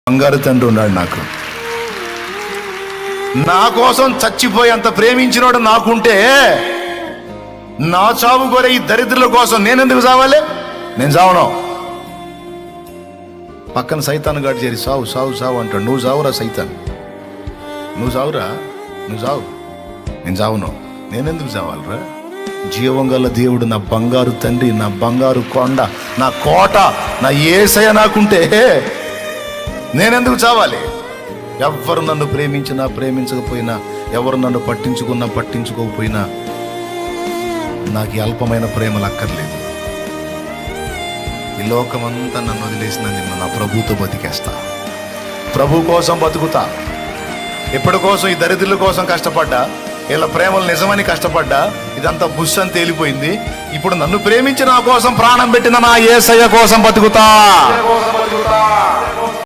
బంగారు తండ్రి ఉన్నాడు నాకు. నా కోసం చచ్చిపోయేంత ప్రేమించినోడు నాకుంటే నా చావు కోరే ఈ దరిద్రుల కోసం నేనెందుకు చావాలి? నేను చావను. పక్కన సైతాన్ గాడు చేరి సావు సావు సావు అంటాడు. నువ్వు చావురా సైతాన్, నువ్వు చావురా, నువ్వు చావు. నేను చావును. నేనెందుకు చావాలరా? జీవం గల దేవుడు, నా బంగారు తండ్రి, నా బంగారు కొండ, నా కోట, నా యేసయ్య నాకుంటే నేనెందుకు చావాలి? ఎవరు నన్ను ప్రేమించినా ప్రేమించకపోయినా, ఎవరు నన్ను పట్టించుకున్నా పట్టించుకోకపోయినా నాకు ఈ అల్పమైన ప్రేమలు అక్కర్లేదు. ఈ లోకమంతా నన్ను వదిలేసిన నిన్ను నా ప్రభుతో బతికేస్తా. ప్రభు కోసం బతుకుతా. ఎప్పటి కోసం? ఈ దరిద్రుల కోసం కష్టపడ్డా, వీళ్ళ ప్రేమలు నిజమని కష్టపడ్డా, ఇదంతా బుష్ అని తేలిపోయింది. ఇప్పుడు నన్ను ప్రేమించి నా కోసం ప్రాణం పెట్టిన నా యేసయ్య కోసం బతుకుతా.